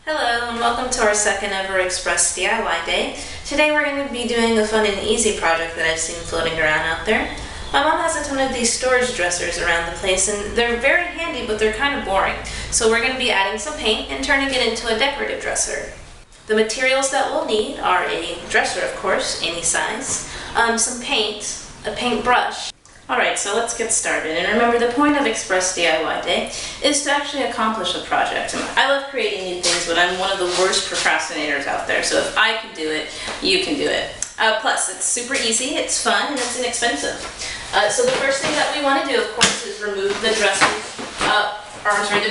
Hello and welcome to our second ever Express DIY Day. Today we're going to be doing a fun and easy project that I've seen floating around out there. My mom has a ton of these storage dressers around the place and they're very handy but they're kind of boring. So we're going to be adding some paint and turning it into a decorative dresser. The materials that we'll need are a dresser, of course, any size, some paint, a paintbrush. Alright, so let's get started. And remember, the point of Express DIY Day is to actually accomplish a project. And I love creating new things, but I'm one of the worst procrastinators out there. So if I can do it, you can do it. Plus, it's super easy, it's fun, and it's inexpensive. So the first thing that we want to do, of course, is remove the the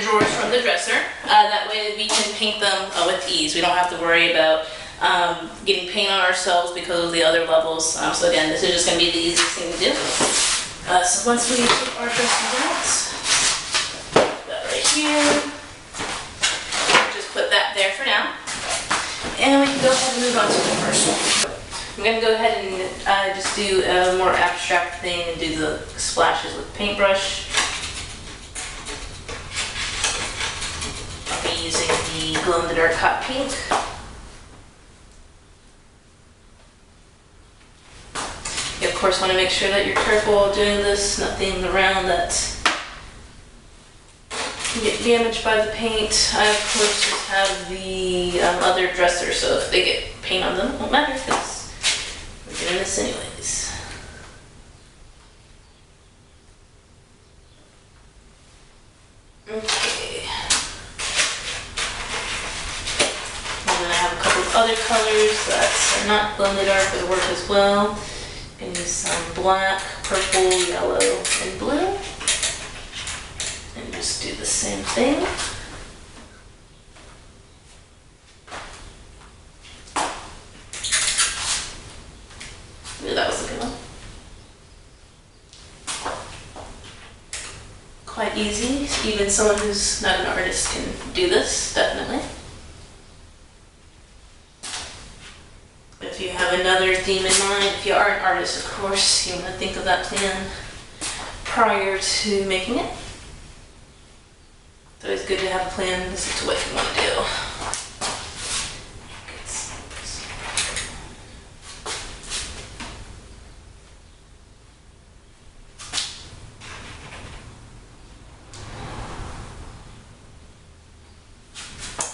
drawers from the dresser. That way we can paint them with ease. We don't have to worry about getting paint on ourselves because of the other levels. So again, this is just going to be the easiest thing to do. So once we take our dressers out, put that right here, just put that there for now, and we can go ahead and move on to the first one. I'm going to go ahead and just do a more abstract thing and do the splashes with paintbrush. I'll be using the glow-in-the-dark hot pink. You of course want to make sure that you're careful while doing this, nothing around that can get damaged by the paint. I of course just have the other dresser, so if they get paint on them, it won't matter because we're doing this anyways. Okay. And then I have a couple of other colors that are not glow-in-the-dark but work as well. And use some black, purple, yellow, and blue. And just do the same thing. Ooh, that was a good one. Quite easy. Even someone who's not an artist can do this, definitely. If you have another theme in mind, if you are an artist, of course, you want to think of that plan prior to making it. It's always good to have a plan as to what you want to do.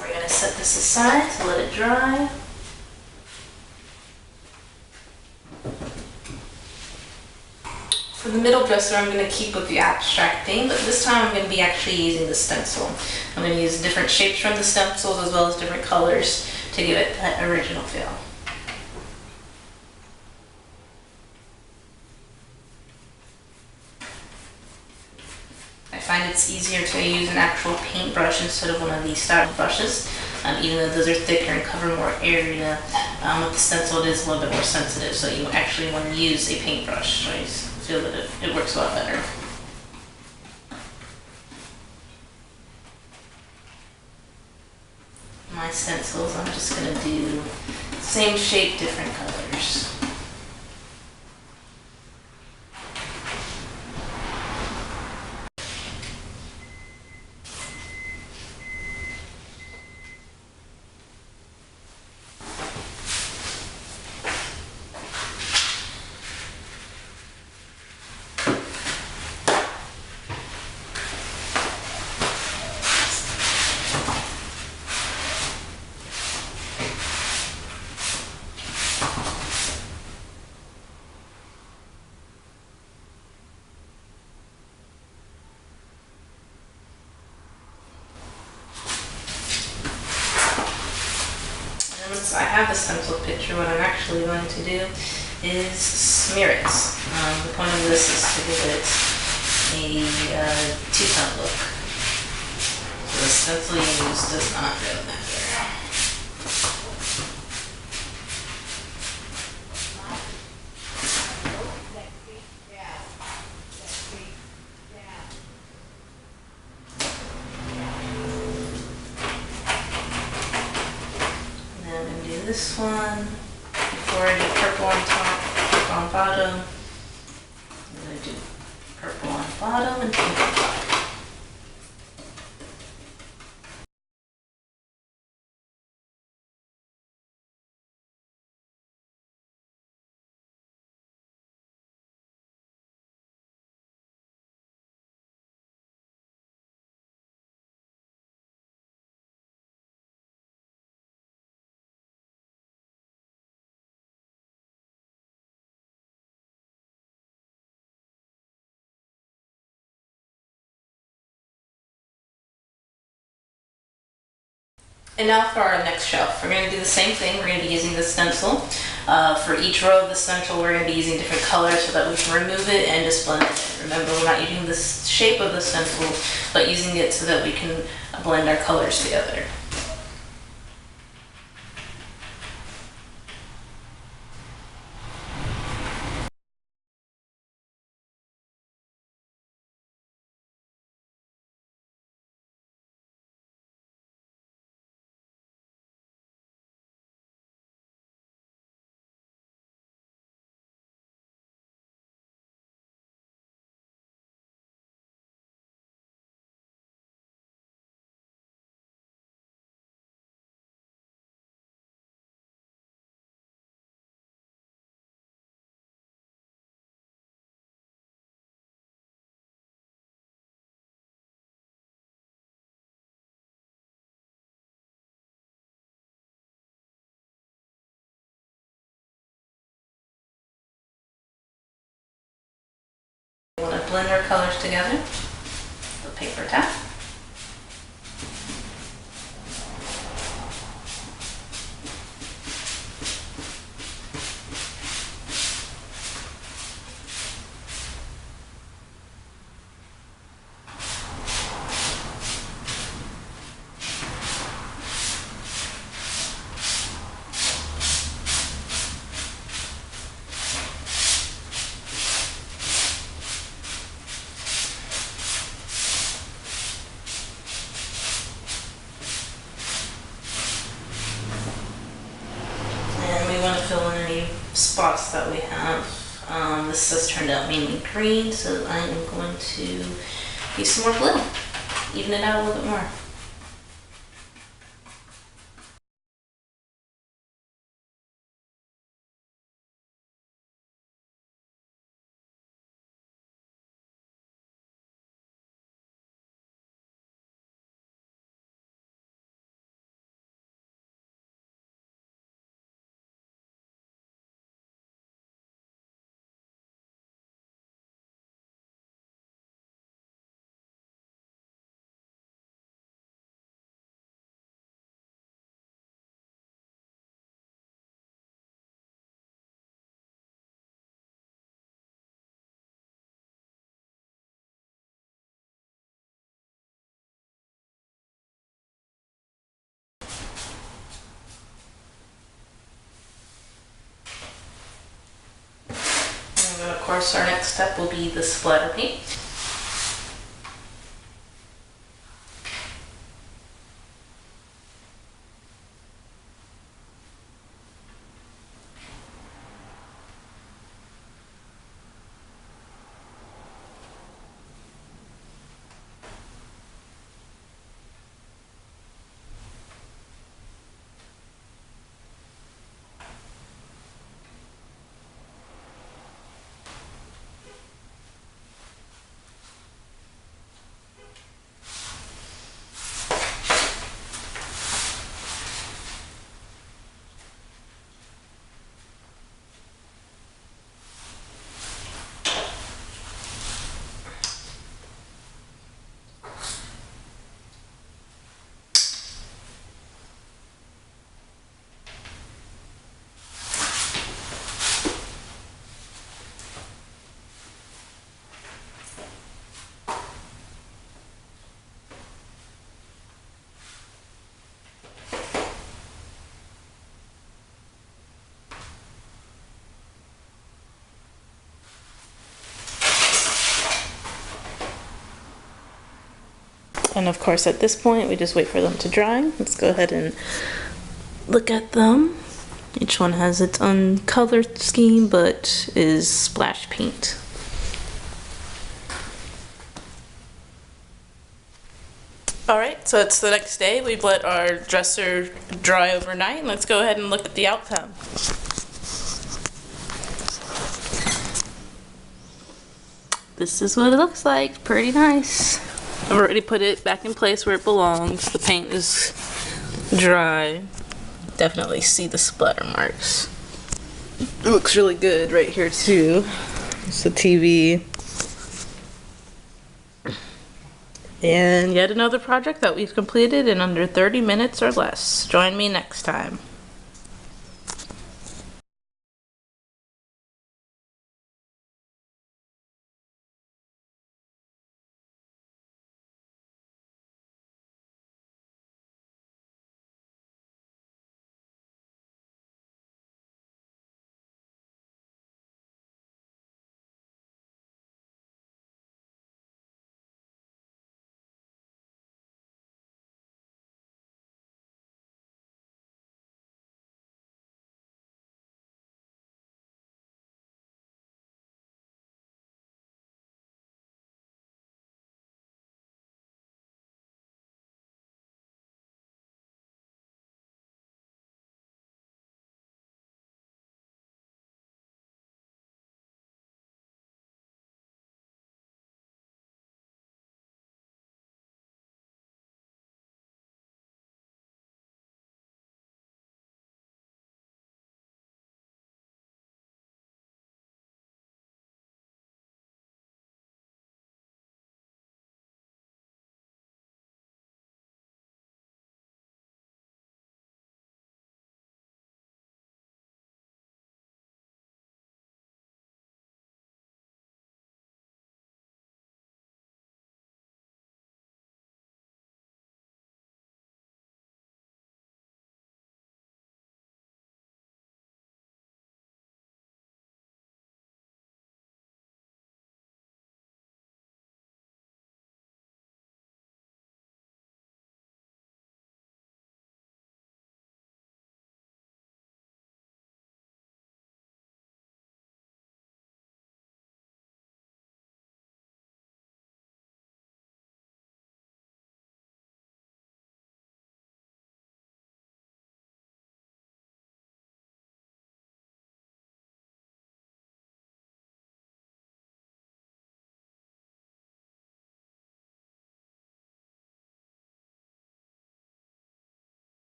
We're going to set this aside to let it dry. For the middle dresser, I'm going to keep with the abstract theme, but this time I'm going to be actually using the stencil. I'm going to use different shapes from the stencils as well as different colors to give it that original feel. I find it's easier to use an actual paintbrush instead of one of these style brushes, even though those are thicker and cover more area. With the stencil, it is a little bit more sensitive, so you actually want to use a paintbrush. So I feel that it works a lot better. My stencils, I'm just going to do same shape, different colors. Once I have the stencil picture, what I'm actually going to do is smear it. The point of this is to give it a two-tone look. So the stencil you use does not really matter. This one, before I do purple on top, purple on bottom, I'm going to do purple on bottom and pink on top. And now for our next shelf. We're going to do the same thing. We're going to be using the stencil. For each row of the stencil, we're going to be using different colors so that we can remove it and just blend it in. Remember, we're not using the shape of the stencil, but using it so that we can blend our colors together. We want to blend our colors together with a paper towel. Want to fill in any spots that we have. This has turned out mainly green, so I am going to use some more blue, even it out a little bit more. And of course, our next step will be the splatter paint. And of course, at this point, we just wait for them to dry. Let's go ahead and look at them. Each one has its own color scheme, but is splash paint. Alright, so it's the next day. We've let our dresser dry overnight. Let's go ahead and look at the outcome. This is what it looks like. Pretty nice. I've already put it back in place where it belongs. The paint is dry. Definitely see the splatter marks. It looks really good right here too. It's the TV. And yet another project that we've completed in under 30 minutes or less. Join me next time.